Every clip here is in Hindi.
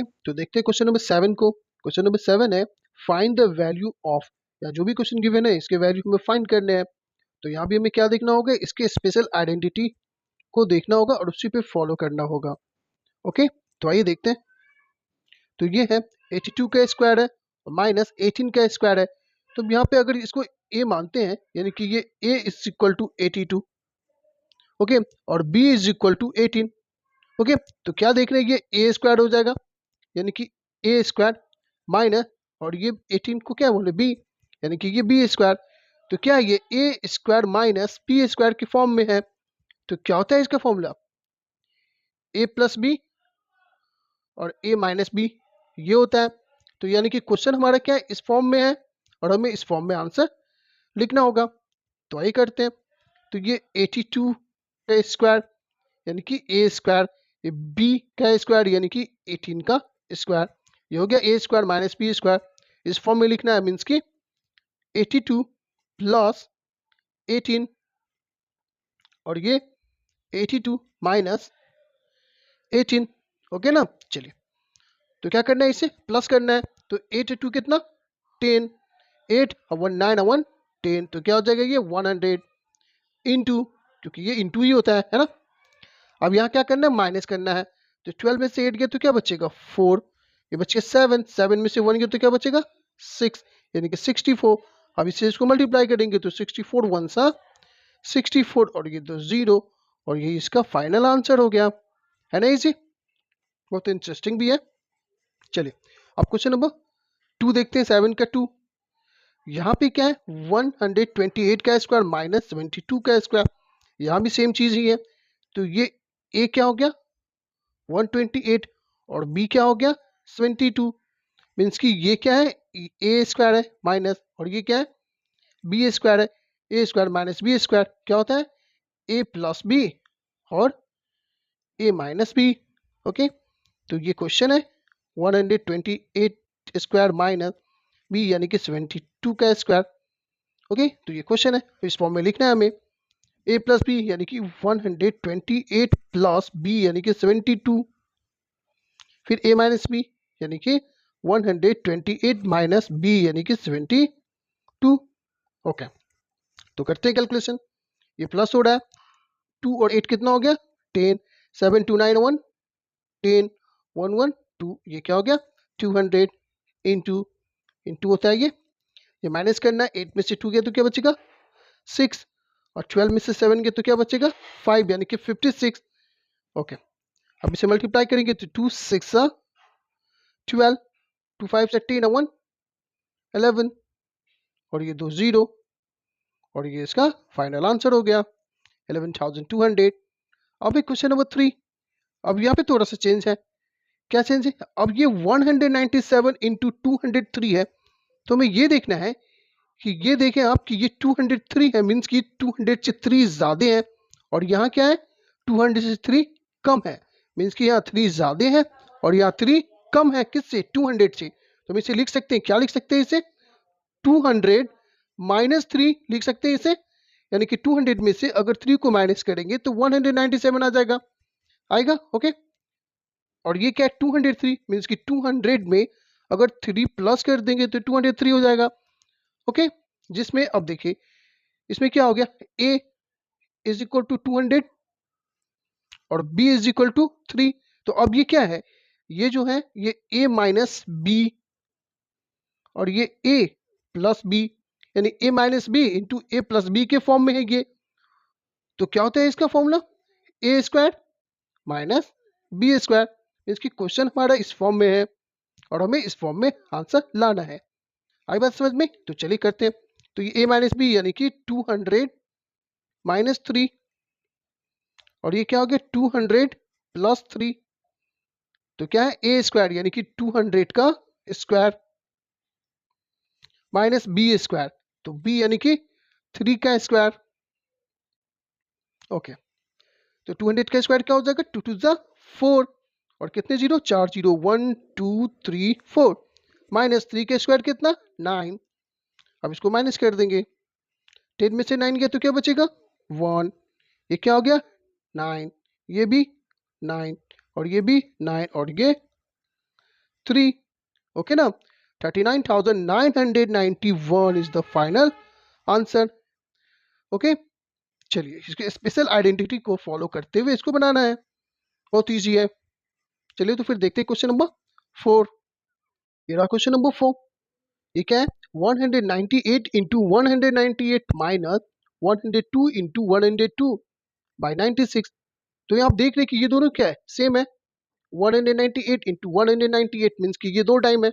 तो देखते हैं क्वेश्चन नंबर 7 को। क्वेश्चन नंबर 7 है फाइंड द वैल्यू ऑफ, या जो भी क्वेश्चन गिवन है इसके वैल्यू हमें फाइंड करने हैं। तो यहाँ भी हमें क्या देखना होगा, इसके स्पेशल आइडेंटिटी को देखना होगा और उसी पे फॉलो करना होगा। ओके, तो आइए देखते हैं। तो ये है 82 का स्क्वायर है माइनस 18 का स्क्वायर है। तो यहाँ पे अगर इसको a मानते हैं, यानी कि ये a is equal to 82, okay, और b is equal to 18, okay. तो क्या देख रहे हैं, ये a स्क्वायर हो जाएगा, यानी कि a स्क्वायर माइनस, और ये 18 को क्या बोले b, यानी कि ये b स्क्वायर। तो क्या ये a square minus b square की फॉर्म में है। तो क्या होता है इसका फॉर्मूला, a प्लस बी और a माइनस बी, ये होता है। तो यानी कि क्वेश्चन हमारा क्या है, इस फॉर्म में है और हमें इस फॉर्म में आंसर लिखना होगा। तो आइए करते हैं। तो ये 82 का स्क्वायर यानी कि a स्क्वायर, ये b का स्क्वायर यानी कि 18 का स्क्वायर, ये हो गया a square minus b square. इस फॉर्म में लिखना है, मीन्स कि 82 प्लस 18, और ये 82 माइनस 18, ओके ना। चलिए, तो क्या करना है, इसे प्लस करना है। तो 82 कितना 10, 8 और 1 9 और 1 10, तो क्या हो जाएगा ये 100 इंटू, क्योंकि ये इंटू ही होता है ना। अब यहाँ क्या करना है, माइनस करना है। तो 12 में से 8 गया तो क्या बचेगा 4, ये बचेगा 7, 7 में से 1 गया तो क्या बचेगा 6, यानी कि 64। अब इसे इसको मल्टीप्लाई करेंगे तो 64 1 सा 64, और ये दो 0, और ये इसका फाइनल आंसर हो गया, है ना। इसी बहुत इंटरेस्टिंग भी है। चलिए, अब क्वेश्चन नंबर 2 देखते हैं, 7 का 2। यहाँ पे क्या है, 128 का स्क्वायर माइनस 72 का स्क्वायर, यहाँ भी सेम चीज ही है। तो ये a क्या हो गया 128 और b क्या हो गया 72, मीन्स कि ये क्या है a स्क्वायर है माइनस, और ये क्या है b स्क्वायर है। a square minus b square क्या होता है a प्लस b और a माइनस b, ओके। तो ये क्वेश्चन है 128 स्क्वायर माइनस b यानी कि 72 का स्क्वायर, ओके। तो ये क्वेश्चन है, इस फॉर्म में लिखना है हमें a प्लस बी यानी कि 128 प्लस b यानी कि 72, फिर a माइनस बी यानी कि 128 माइनस b यानी कि 72, ओके। तो करते हैं कैलकुलेशन, ये प्लस हो रहा है, 2 और 8 कितना हो गया 10, 7 2 9 1 10 1 1 2, ये क्या हो गया 200 इंटू इंटू होता है ये माइनस करना है। 8 में से 2 गया तो क्या बचेगा 6, और 12 में से 7 गया तो क्या बचेगा 5 यानी कि 56, ओके। अब इसे मल्टीप्लाई करेंगे तो 2 6 12, 2 5 10 1 11, और ये दो 0, और ये इसका फाइनल आंसर हो गया 11,200। अब एक क्वेश्चन नंबर 3। अब यहाँ पे थोड़ा सा चेंज है, क्या चेंज है, अब ये 197 इंटू 203 है। तो हमें ये देखना है कि ये देखें आप कि ये 203 है, मीन्स कि 200 से 3 ज्यादा है, और यहाँ क्या है 200 से 3 कम है, मीन्स कि यहाँ 3 ज्यादा है और यहाँ 3 कम है, किससे 200 से। तो हम इसे लिख सकते हैं, क्या लिख सकते हैं इसे 200 माइनस 3 लिख सकते हैं इसे, यानी कि 200 में से अगर 3 को माइनस करेंगे तो 197 आ जाएगा, आएगा, ओके। और ये क्या है 203, मीन्स कि 200 में अगर 3 प्लस कर देंगे तो 203 हो जाएगा, ओके। जिसमें अब देखिए इसमें क्या हो गया, a इज इक्वल टू 200 और b इज इक्वल टू 3। तो अब ये क्या है, ये जो है ये a माइनस बी और ये a प्लस बी, यानी a minus B into A plus B के फॉर्म में है ये। तो क्या होता है इसका formula a square minus B square. इसकी क्वेश्चन हमारा इस फॉर्म में है और हमें इस फॉर्म में आंसर लाना है, आई बात समझ में। तो चलिए करते हैं। तो ये a माइनस बी यानी कि 200 माइनस 3, और ये क्या हो गया 200 प्लस 3, तो क्या है a स्क्वायर यानी कि 200 का स्क्वायर माइनस बी स्क्वायर, तो b यानी कि 3 का स्क्वायर, ओके। तो 200 का स्क्वायर क्या हो जाएगा 2 2 जा 4, और कितने जीरो 4 जीरो 1 2 3 4, माइनस 3 का स्क्वायर कितना 9। अब इसको माइनस कर देंगे, 10 में से 9 गया तो क्या बचेगा 1, ये क्या हो गया 9, ये भी 9 और ये भी 9 और ये 3। ओके ना, 39,991 is the final answer. Okay, चलिए इसके स्पेशल आइडेंटिटी को फॉलो करते हुए इसको बनाना है, बहुत ईजी है। चलिए तो फिर देखते हैं क्वेश्चन नंबर 4। ये रहा क्वेश्चन नंबर 4। ये क्या है, 198 इंटू 198 माइनस 102 इंटू 102 बाई 96। तो ये आप देख रहे हैं कि ये दोनों क्या है, सेम है। 198 इंटू 198 मीन्स कि ये 2 टाइम है,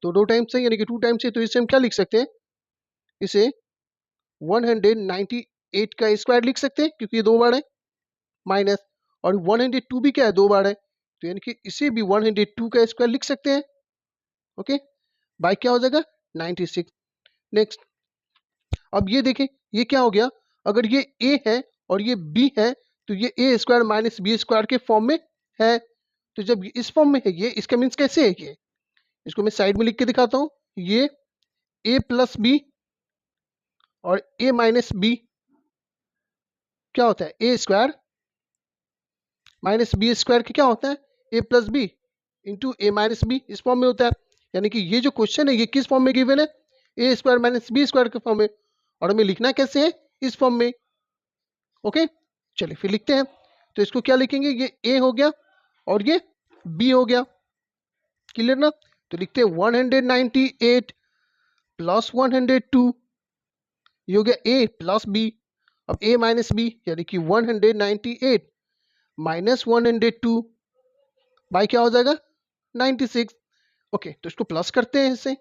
तो 2 टाइम से यानी कि 2 टाइम से, तो इसे हम क्या लिख सकते हैं, इसे 198 का स्क्वायर लिख सकते हैं क्योंकि ये 2 बार है, माइनस, और 102 भी क्या है, 2 बार है, तो यानी कि इसे भी 102 का स्क्वायर लिख सकते हैं। ओके, बाई क्या हो जाएगा, 96। नेक्स्ट, अब ये देखें, ये क्या हो गया, अगर ये a है और ये b है तो ये a square minus B square के फॉर्म में है। तो जब इस फॉर्म में है ये, इसका मीन्स कैसे है ये, इसको मैं साइड में लिख के दिखाता हूँ। ये a प्लस बी और a माइनस बी क्या होता है, a square minus B square क्या होता है, a plus B into A minus B, इस फॉर्म में होता है। यानी कि ये जो क्वेश्चन है ये किस फॉर्म में गिवन है, a square minus B square के फॉर्म में, और हमें लिखना कैसे है, इस फॉर्म में। ओके, चलिए फिर लिखते हैं। तो इसको क्या लिखेंगे, ये a हो गया और ये b हो गया, क्लियर ना। तो लिखते हैं 198 प्लस 102, ये हो गया a प्लस b। अब a माइनस b यानी कि 198 माइनस 102 बाई क्या हो जाएगा, 96। ओके, तो इसको प्लस करते हैं इससे,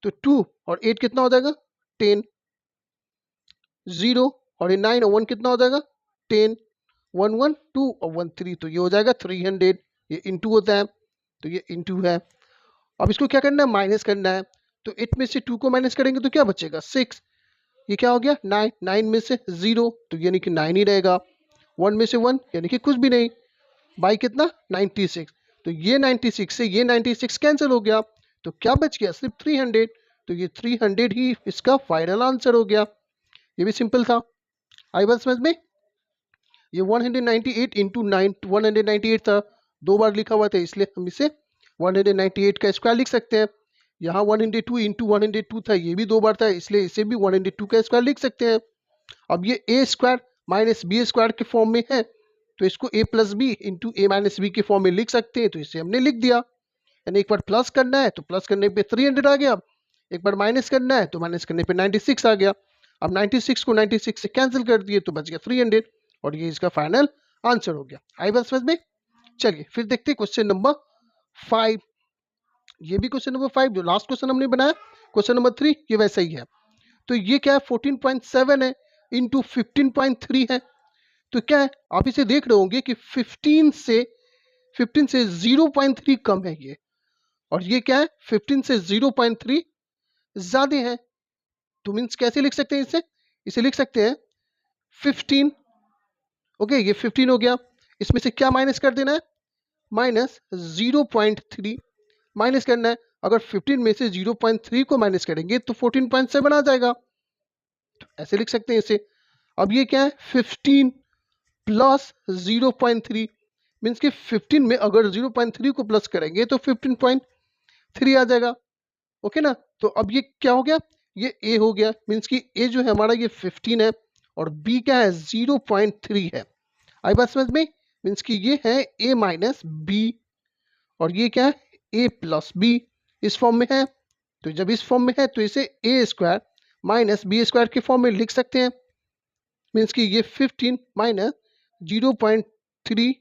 तो 2 और 8 कितना हो जाएगा, 10, 0 और ये 9 और 1 कितना हो जाएगा, 10, 1 1 2 और 1 3, तो ये हो जाएगा 300। ये इंटू होता है तो ये इंटू है। अब इसको क्या करना है, माइनस करना है। तो 8 में से 2 को माइनस करेंगे तो क्या बचेगा, 6। ये क्या हो गया, 9, 9 में से 0 तो यानी कि 9 ही रहेगा। 1 में से 1 यानी कि कुछ भी नहीं, बाई कितना, 96। तो ये 96 से ये 96 कैंसिल हो गया, तो क्या बच गया, सिर्फ 300। तो ये 300 ही इसका फाइनल आंसर हो गया। ये भी सिंपल था, आई बात समझ में। ये 198 इंटू 198 था, 2 बार लिखा हुआ था इसलिए हम इसे 198 का स्क्वायर लिख सकते हैं। यहाँ 102 इंटू 102 था, ये भी 2 बार था इसलिए इसे भी 102 का स्क्वायर लिख सकते हैं। अब ये a square minus B square के फॉर्म में है, तो इसको a plus B into A minus B के फॉर्म में लिख सकते हैं, तो इसे हमने लिख दिया। यानी एक बार प्लस करना है तो प्लस करने पे 300 आ गया, एक बार माइनस करना है तो माइनस करने पे 96 आ गया। अब 96 को 96 से कैंसिल कर दिए तो बच गया 300, और ये इसका फाइनल आंसर हो गया। आई बात समझ में। चलिए फिर देखते हैं क्वेश्चन नंबर 5। ये भी क्वेश्चन नंबर 5 जो लास्ट क्वेश्चन हमने बनाया, क्वेश्चन नंबर 3 ये वैसा ही है। तो ये क्या है, 14.7 है इंटू 15.3 है। तो क्या है, आप इसे देख रहे होंगे कि 15 से 0.3 कम है ये, और ये क्या है, 15 से 0.3 ज्यादा है। तो मीन्स कैसे लिख सकते हैं इसे लिख सकते हैं 15। ओके, ये 15 हो गया, इसमें से क्या माइनस कर देना है, माइनस 0.3 माइनस करना है। अगर 15 में से 0.3 को माइनस करेंगे तो 14.7 आ जाएगा, तो ऐसे लिख सकते हैं इसे। अब ये क्या है, 15 प्लस 0.3 मीन्स कि 15 में अगर 0.3 को प्लस करेंगे तो 15.3 आ जाएगा। ओके ना, तो अब ये क्या हो गया, ये a हो गया, मीन्स कि a जो है हमारा ये 15 है और b क्या है, 0.3 है। आई बात समझ में, मीन्स कि ये है a माइनस बी, और ये क्या है, a प्लस बी, इस फॉर्म में है। तो जब इस फॉर्म में है तो इसे a square minus B square के फॉर्म में लिख सकते हैं। मीन्स कि ये 15 माइनस 0.3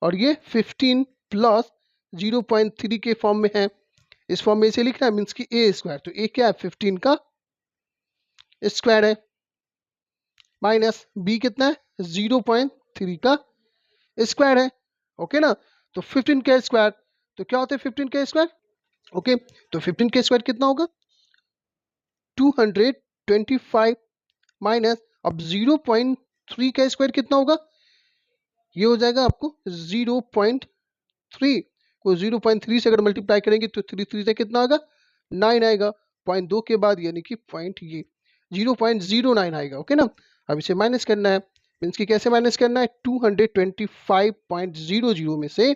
और ये 15 प्लस 0.3 के फॉर्म में है, इस फॉर्म में इसे लिखना है। मीन्स कि a स्क्वायर, तो a क्या है, 15 का स्क्वायर है, माइनस b कितना है, 0.3 का स्क्वायर है। ओके ना, तो 15 का स्क्वायर, तो क्या होता है 15 का स्क्वायर। ओके, तो 15 का स्क्वायर कितना होगा, 225 माइनस, अब 0.3 का स्क्वायर कितना होगा, ये हो जाएगा आपको 0.3 को 0.3 से अगर मल्टीप्लाई करेंगे तो 3 से कितना आएगा, 9 आएगा। 0.2 के बाद यानी कि पॉइंट ये 0.09 आएगा। ओके ना, अब इसे माइनस करना है, मीन्स कि कैसे माइनस करना है, 225.00 में से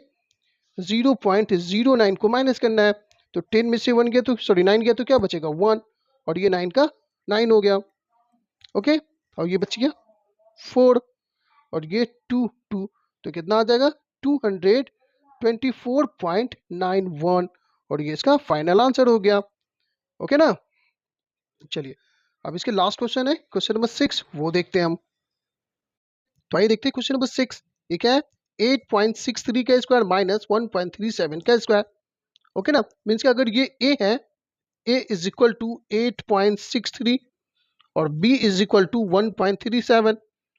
0.09 को माइनस करना है। तो 10 में से 1 गया तो 9 गया तो क्या बचेगा 1, और ये 9 का 9 हो गया। ओके, और ये बच गया 4, और ये 2 2, तो कितना आ जाएगा 224.91, और ये इसका फाइनल आंसर हो गया। ओके ना, चलिए अब इसके लास्ट क्वेश्चन है क्वेश्चन नंबर 6, वो देखते हैं हम। तो आइए देखते हैं क्वेश्चन नंबर 6। ये क्या है, 8.63 का स्क्वायर माइनस 1.37 का स्क्वायर। ओके ना, मीन्स कि अगर ये a है, a इज इक्वल टू 8.63 और b is equal to 1.37।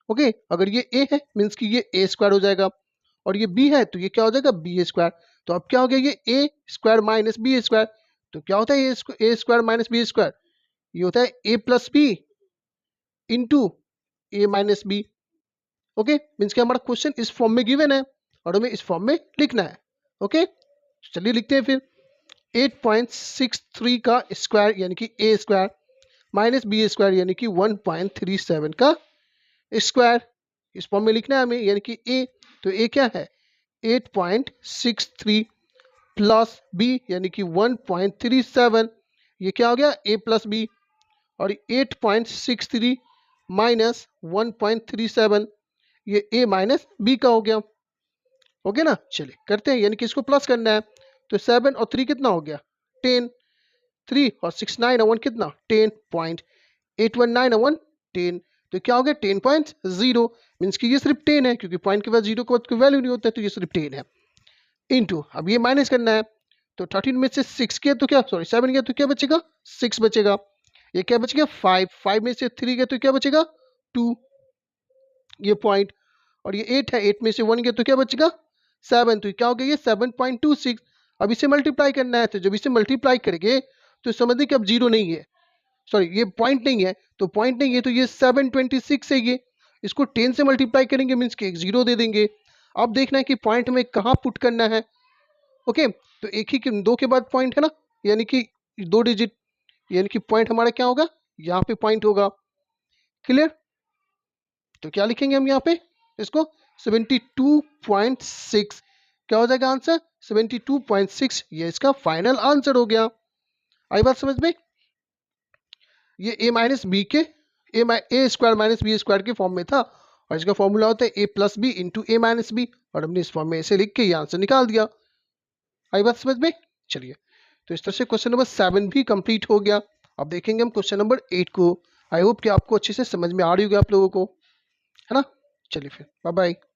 Okay, अगर ये a है मीन्स कि ये a स्क्वायर हो जाएगा, और ये b है तो ये क्या हो जाएगा b स्क्वायर। तो अब क्या हो गया, ये a square minus b square. तो क्या होता है a square minus b square, ये होता है a plus B into a minus B. Okay, means कि हमारा क्वेश्चन इस फॉर्म में गिवन है और हमें इस फॉर्म में लिखना है। ओके, चलिए लिखते हैं फिर। 8.63 का स्क्वायर यानी कि a square minus B square यानी कि 1.37 का स्क्वायर, इस फॉर्म में लिखना है हमें, यानी कि a। तो a क्या है 8.63 प्लस b यानी कि 1.37, ये क्या हो गया a प्लस b, और 8.63 माइनस 1.37, ये a माइनस b का हो गया। ओके ना, चलिए करते हैं, यानी कि इसको प्लस करना है। तो 7 और 3 कितना हो गया 10, 3 और 6 9 और 1 कितना 10.819 10, तो क्या हो गया 10.0, मीन्स कि ये सिर्फ 10 है, क्योंकि पॉइंट के बाद जीरो के बाद कोई वैल्यू नहीं होता है, तो ये सिर्फ 10 है। इनटू अब ये माइनस करना है, तो 13 में से 6 गया तो क्या, सॉरी 7 गया तो क्या बचेगा 6 बचेगा। ये क्या बच गया 5, 5 में से 3 गया तो क्या बचेगा 2, ये पॉइंट, और ये 8 है, 8 में से 1 गया तो क्या बचेगा 7, तो क्या हो गया ये 7.26। अब इसे मल्टीप्लाई करना है, तो जब इसे मल्टीप्लाई करेंगे तो समझिए कि अब जीरो नहीं है, सॉरी ये पॉइंट नहीं है, तो पॉइंट नहीं है तो ये 726 है, ये इसको 10 से मल्टीप्लाई करेंगे मीन्स कि एक जीरो दे देंगे। अब देखना है कि पॉइंट में कहाँ पुट करना है। ओके, तो एक ही दो के बाद पॉइंट है ना, यानी कि 2 डिजिट, यानी कि पॉइंट हमारा क्या होगा यहाँ पे पॉइंट होगा। क्लियर, तो क्या लिखेंगे हम यहाँ पे इसको 72.6, क्या हो जाएगा आंसर 72.6, ये इसका फाइनल आंसर हो गया। आई बात समझ में, ये a माइनस बी के A square minus B square के फॉर्म में था, और इसका फॉर्मूला होता है a plus B into A minus B, और हमने इस फॉर्म में इसे लिख के ये आंसर निकाल दिया। आई बात समझ में, चलिए तो इस तरह से क्वेश्चन नंबर 7 भी कंप्लीट हो गया। अब देखेंगे हम क्वेश्चन नंबर 8 को। आई होप कि आपको अच्छे से समझ में आ रही होगी आप लोगों को, है ना। चलिए फिर बाय बाय।